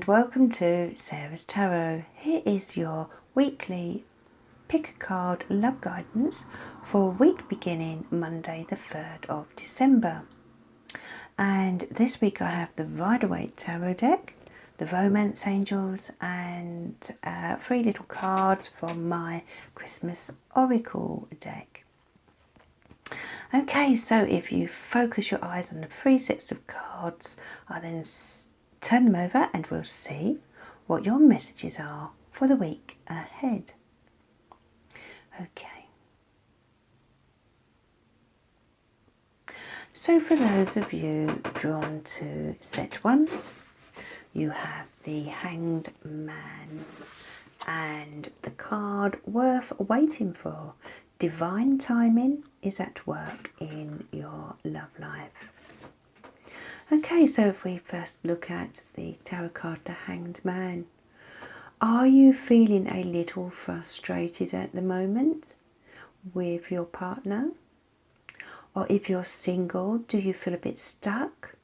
and welcome to Sarah's Tarot. Here is your weekly pick a card love guidance for week beginning Monday the 3rd of December. And this week I have the Rider-Waite Tarot deck, the Romance Angels, and 3 little cards from my Christmas Oracle deck. Okay, so if you focus your eyes on the 3 sets of cards, I'll then turn them over and we'll see what your messages are for the week ahead. Okay. So for those of you drawn to set 1, you have the Hanged Man and the card worth waiting for. Divine timing is at work in your love life. Okay, so if we first look at the tarot card, the Hanged Man. Are you feeling a little frustrated at the moment with your partner? Or if you're single, do you feel a bit stuck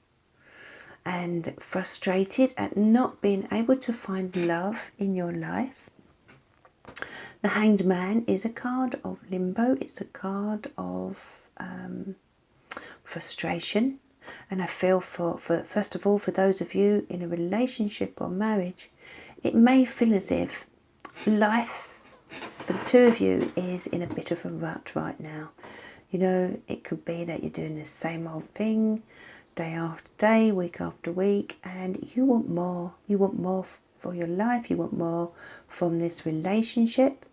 and frustrated at not being able to find love in your life? The Hanged Man is a card of limbo. It's a card of frustration. And I feel for first of all, for those of you in a relationship or marriage, it may feel as if life for the two of you is in a bit of a rut right now. You know, it could be that you're doing the same old thing day after day, week after week, and you want more. You want more for your life. You want more from this relationship.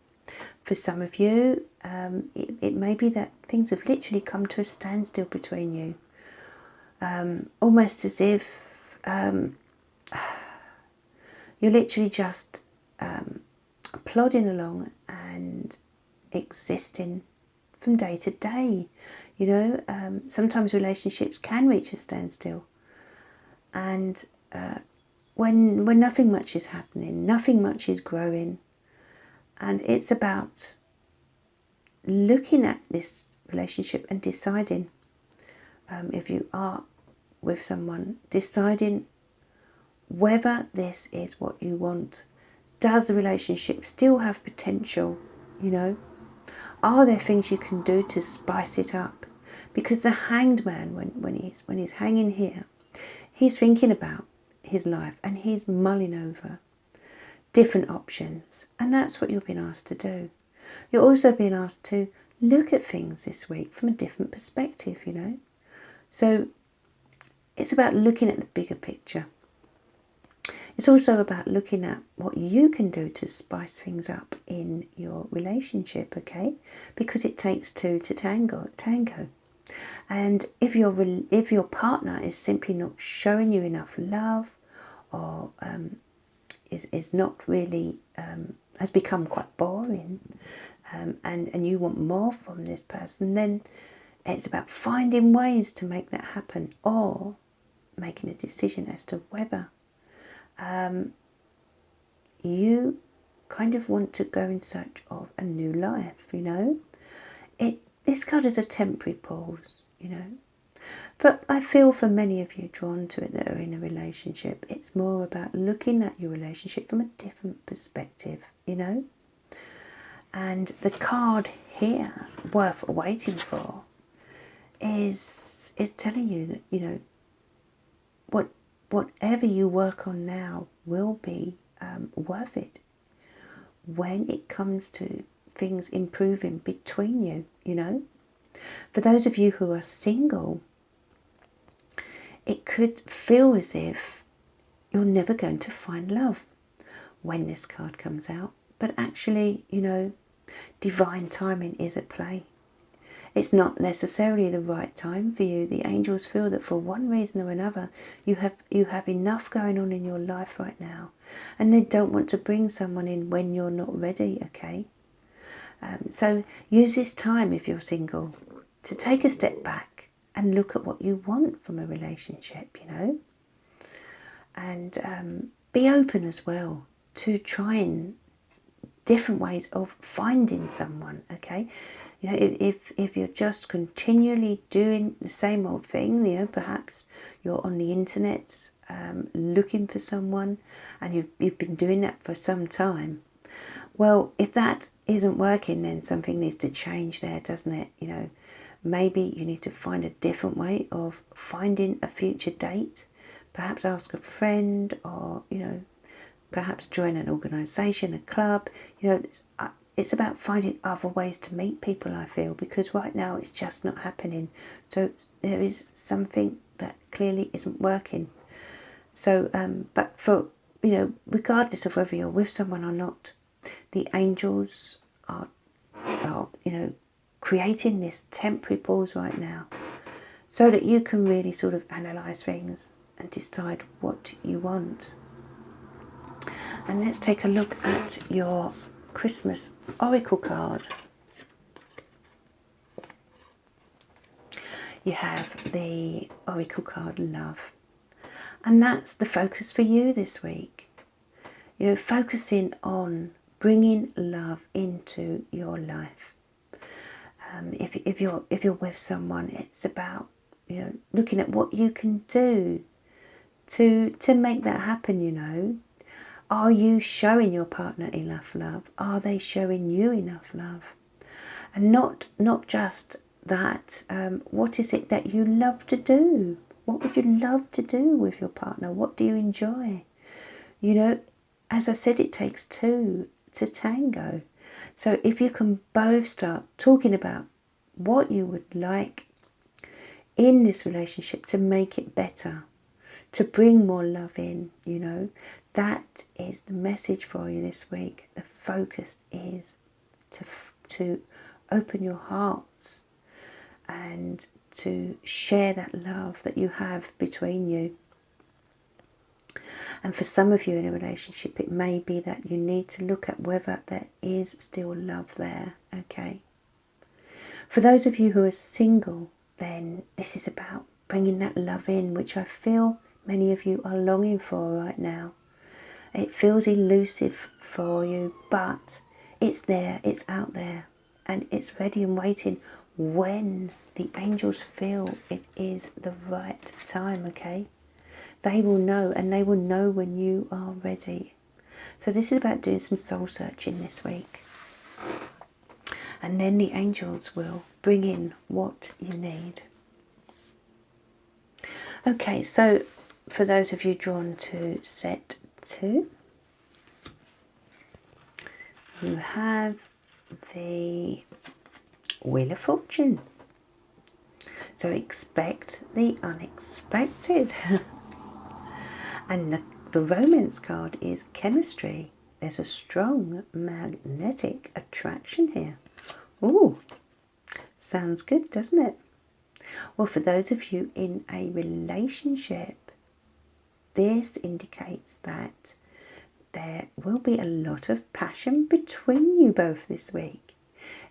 For some of you, it may be that things have literally come to a standstill between you. Almost as if you're literally just plodding along and existing from day to day. You know, sometimes relationships can reach a standstill, and when nothing much is happening, nothing much is growing, and it's about looking at this relationship and deciding, if you are with someone, deciding whether this is what you want. Does the relationship still have potential? You know, are there things you can do to spice it up? Because the Hanged Man, when he's hanging here, he's thinking about his life and he's mulling over different options, and that's what you're being asked to do. You're also being asked to look at things this week from a different perspective, you know. So it's about looking at the bigger picture. It's also about looking at what you can do to spice things up in your relationship, okay? Because it takes two to tango. And if your partner is simply not showing you enough love, or is not really, has become quite boring, and you want more from this person, then it's about finding ways to make that happen, or making a decision as to whether you kind of want to go in search of a new life, you know. This card is a temporary pause, you know. But I feel for many of you drawn to it that are in a relationship, it's more about looking at your relationship from a different perspective, you know. And the card here, worth waiting for, is telling you that, you know, whatever you work on now will be worth it when it comes to things improving between you, you know. For those of you who are single, it could feel as if you're never going to find love when this card comes out. But actually, you know, divine timing is at play. It's not necessarily the right time for you. The angels feel that for one reason or another, you have enough going on in your life right now, and they don't want to bring someone in when you're not ready, okay? So use this time, if you're single, to take a step back and look at what you want from a relationship, you know? And be open as well to trying different ways of finding someone, okay? You know, if you're just continually doing the same old thing, you know, perhaps you're on the internet looking for someone, and you've been doing that for some time. Well, if that isn't working, then something needs to change there, doesn't it? You know, maybe you need to find a different way of finding a future date. Perhaps ask a friend, or, you know, perhaps join an organisation, a club. You know, it's about finding other ways to meet people, I feel, because right now it's just not happening. So there is something that clearly isn't working. So, but for, you know, regardless of whether you're with someone or not, the angels are, you know, creating this temporary pause right now so that you can really sort of analyse things and decide what you want. And let's take a look at your Christmas Oracle card. You have the Oracle card Love. And that's the focus for you this week. You know, focusing on bringing love into your life. If you're with someone, it's about, you know, looking at what you can do to make that happen. You know, are you showing your partner enough love? Are they showing you enough love? And not just that. What is it that you love to do? What would you love to do with your partner? What do you enjoy? You know, as I said, it takes two to tango. So if you can both start talking about what you would like in this relationship to make it better, to bring more love in, you know, that is the message for you this week. The focus is to open your hearts and to share that love that you have between you. And for some of you in a relationship, it may be that you need to look at whether there is still love there, okay? For those of you who are single, then this is about bringing that love in, which I feel many of you are longing for right now. It feels elusive for you, but it's there, it's out there, and it's ready and waiting when the angels feel it is the right time, okay? They will know, and they will know when you are ready. So this is about doing some soul searching this week. And then the angels will bring in what you need. Okay, so for those of you drawn to set 2, you have the Wheel of Fortune. So expect the unexpected. And the romance card is Chemistry. There's a strong magnetic attraction here. Ooh, sounds good, doesn't it? Well, for those of you in a relationship, this indicates that there will be a lot of passion between you both this week,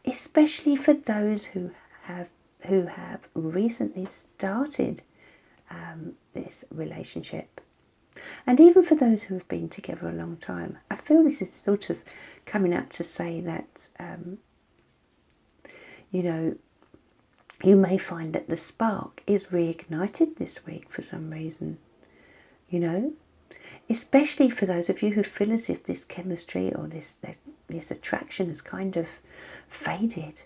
especially for those who have recently started this relationship. And even for those who have been together a long time, I feel this is sort of coming out to say that, you know, you may find that the spark is reignited this week for some reason, you know, especially for those of you who feel as if this chemistry or this attraction has kind of faded.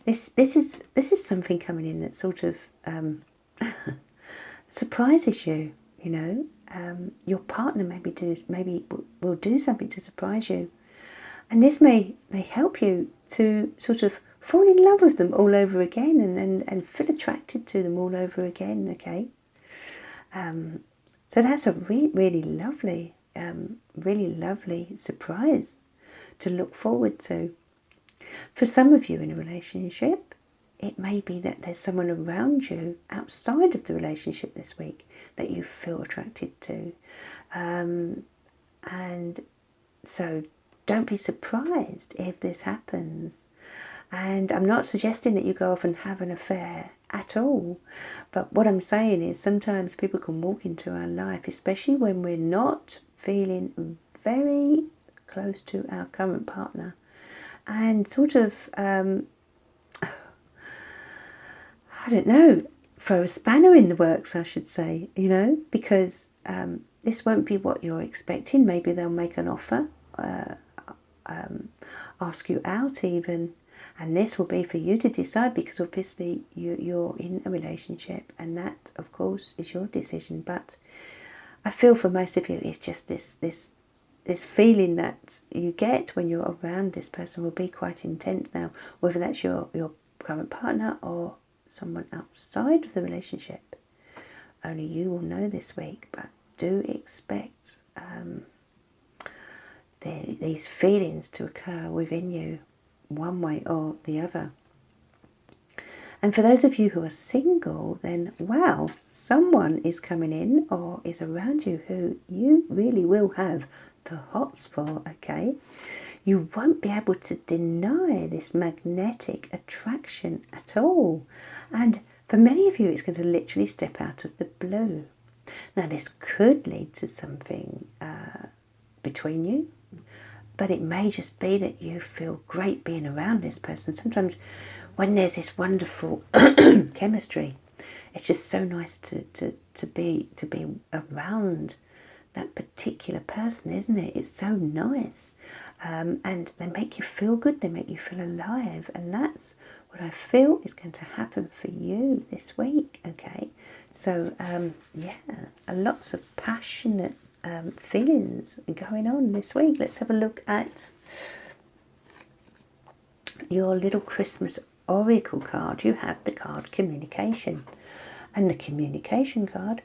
This is something coming in that sort of surprises you. You know, your partner maybe will do something to surprise you, and this may help you to sort of fall in love with them all over again and feel attracted to them all over again. Okay, so that's a really lovely surprise to look forward to. For some of you in a relationship, it may be that there's someone around you outside of the relationship this week that you feel attracted to. And so don't be surprised if this happens. And I'm not suggesting that you go off and have an affair at all. But what I'm saying is sometimes people can walk into our life, especially when we're not feeling very close to our current partner, and sort of I don't know, throw a spanner in the works, I should say, you know, because this won't be what you're expecting. Maybe they'll make an offer, ask you out even, and this will be for you to decide, because obviously you're in a relationship, and that of course is your decision. But I feel for most of you it's just this feeling that you get when you're around this person will be quite intense now, whether that's your current partner or someone outside of the relationship. Only you will know this week, but do expect these feelings to occur within you one way or the other. And for those of you who are single, then wow, someone is coming in or is around you who you really will have the hots for, okay? You won't be able to deny this magnetic attraction at all. And for many of you, it's going to literally step out of the blue. Now, this could lead to something between you, but it may just be that you feel great being around this person. Sometimes when there's this wonderful chemistry, it's just so nice to be around that particular person, isn't it? It's so nice. And they make you feel good, they make you feel alive, and that's what I feel is going to happen for you this week, okay? So, yeah, lots of passionate feelings going on this week. Let's have a look at your little Christmas oracle card. You have the card Communication, and the Communication card,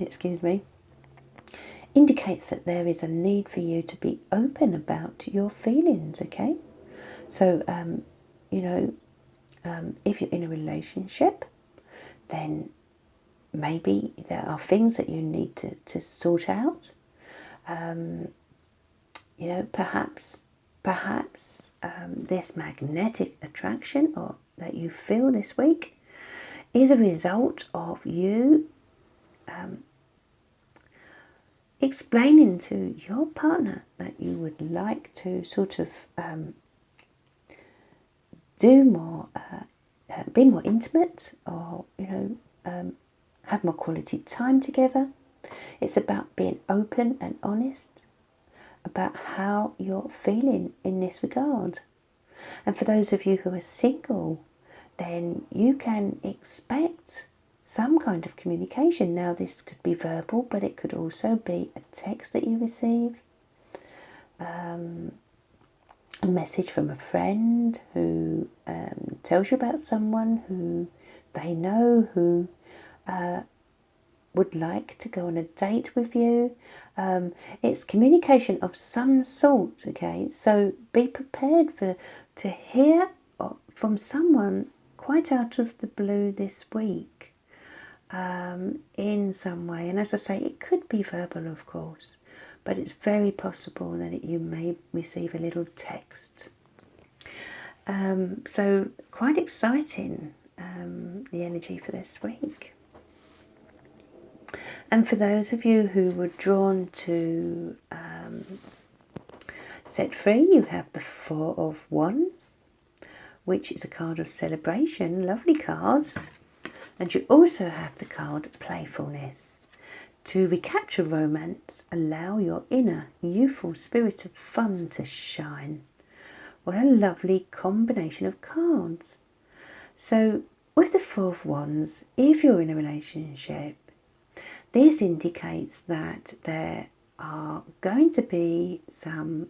excuse me, indicates that there is a need for you to be open about your feelings, okay? So, you know, if you're in a relationship, then maybe there are things that you need to sort out. You know, perhaps this magnetic attraction or that you feel this week is a result of you explaining to your partner that you would like to sort of do more, be more intimate, or, you know, have more quality time together. It's about being open and honest about how you're feeling in this regard. And for those of you who are single, then you can expect some kind of communication. Now, this could be verbal, but it could also be a text that you receive, a message from a friend who tells you about someone who they know who would like to go on a date with you. It's communication of some sort, okay? So be prepared to hear from someone quite out of the blue this week, in some way. And as I say, it could be verbal, of course, but it's very possible that you may receive a little text. So quite exciting, the energy for this week. And for those of you who were drawn to Set Free, you have the Four of Wands, which is a card of celebration, lovely card. And you also have the card Playfulness. To recapture romance, allow your inner youthful spirit of fun to shine. What a lovely combination of cards. So with the Four of Wands, if you're in a relationship, this indicates that there are going to be some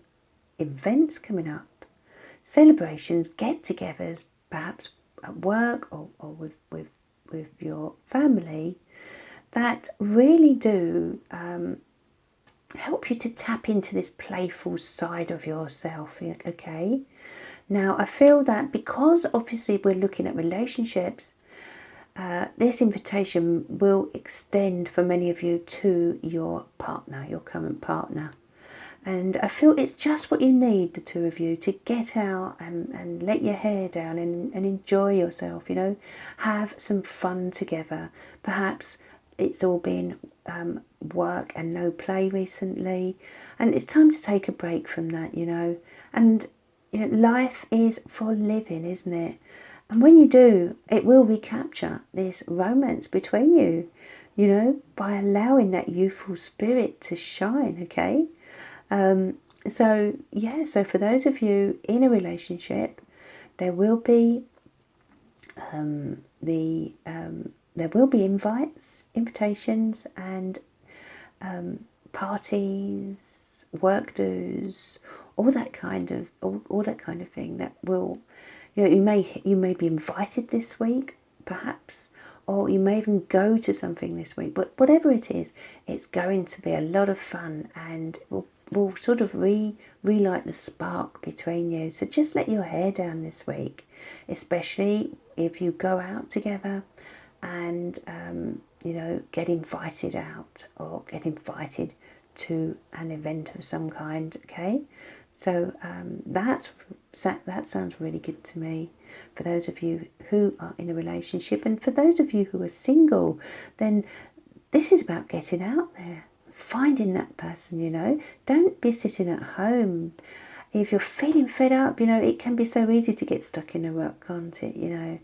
events coming up, celebrations, get-togethers, perhaps at work or with your family, that really do help you to tap into this playful side of yourself, okay? Now, I feel that because obviously we're looking at relationships, this invitation will extend for many of you to your partner, your current partner. And I feel it's just what you need, the two of you, to get out and let your hair down and enjoy yourself, you know. Have some fun together. Perhaps it's all been work and no play recently. And it's time to take a break from that, you know. And, you know, life is for living, isn't it? And when you do, it will recapture this romance between you. you know, by allowing that youthful spirit to shine, okay? So, yeah, so for those of you in a relationship, there will be there will be invitations, and parties, work dues, all that kind of thing that will, you know, you may be invited this week, perhaps, or you may even go to something this week. But whatever it is, it's going to be a lot of fun, and will sort of relight the spark between you. So just let your hair down this week, especially if you go out together and you know, get invited out or get invited to an event of some kind, okay? So that sounds really good to me. For those of you who are in a relationship, and for those of you who are single, then this is about getting out there, finding that person, you know. Don't be sitting at home. If you're feeling fed up, you know, it can be so easy to get stuck in a rut, can't it, you know.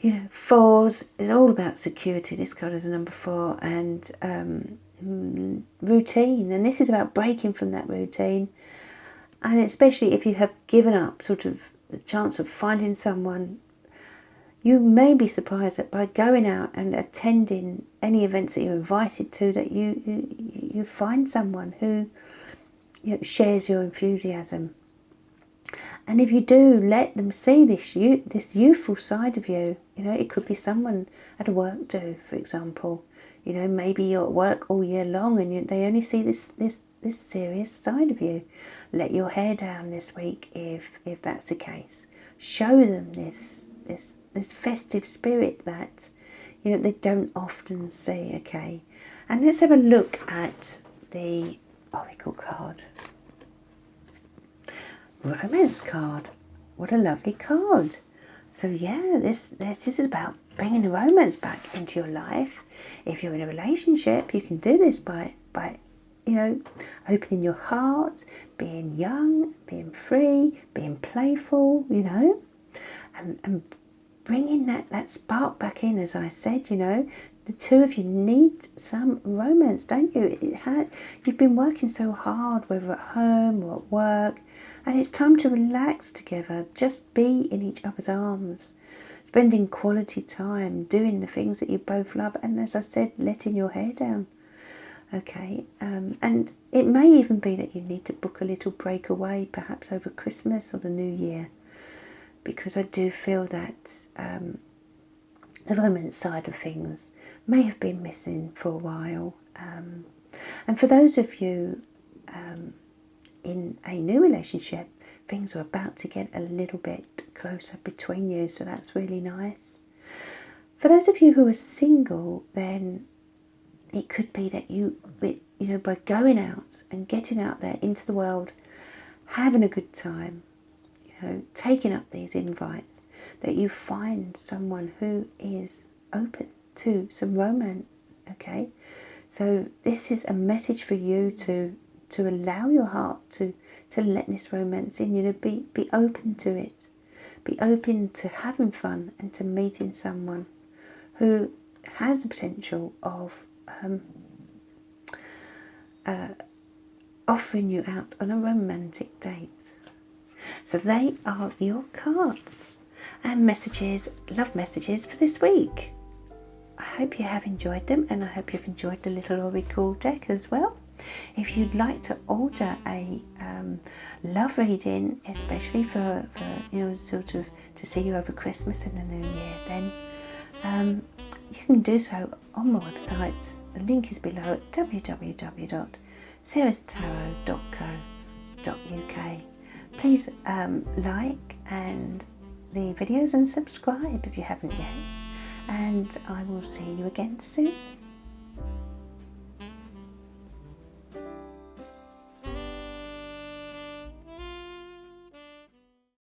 You know, 4s is all about security. This card is a number 4, and routine, and this is about breaking from that routine. And especially if you have given up sort of the chance of finding someone, you may be surprised that by going out and attending any events that you're invited to, that you find someone who, you know, shares your enthusiasm. And if you do, let them see this youthful side of you. You know, it could be someone at a work do, for example. You know, maybe you're at work all year long and they only see this serious side of you. Let your hair down this week if that's the case. Show them this festive spirit that, you know, they don't often see, okay? And let's have a look at the Oracle card. Romance card. What a lovely card. So yeah, this is about bringing the romance back into your life. If you're in a relationship, you can do this by you know, opening your heart, being young, being free, being playful, you know, and bringing that spark back in. As I said, you know, the two of you need some romance, don't you? You've been working so hard, whether at home or at work, and it's time to relax together. Just be in each other's arms, spending quality time, doing the things that you both love, and as I said, letting your hair down. Okay, and it may even be that you need to book a little break away, perhaps over Christmas or the New Year, because I do feel that the romance side of things may have been missing for a while. And for those of you in a new relationship, things are about to get a little bit closer between you, so that's really nice. For those of you who are single, then it could be that you know, by going out and getting out there into the world, having a good time, you know, taking up these invites, that you find someone who is open to some romance, okay? So this is a message for you to allow your heart to let this romance in, you know, be open to it. Be open to having fun and to meeting someone who has the potential of offering you out on a romantic date. So they are your cards and messages, love messages for this week. I hope you have enjoyed them, and I hope you've enjoyed the little Oracle deck as well. If you'd like to order a love reading, especially for you know, sort of to see you over Christmas and the New Year, then you can do so on my website. The link is below at www.sarahstarot.co.uk. Please like and the videos and subscribe if you haven't yet. And I will see you again soon.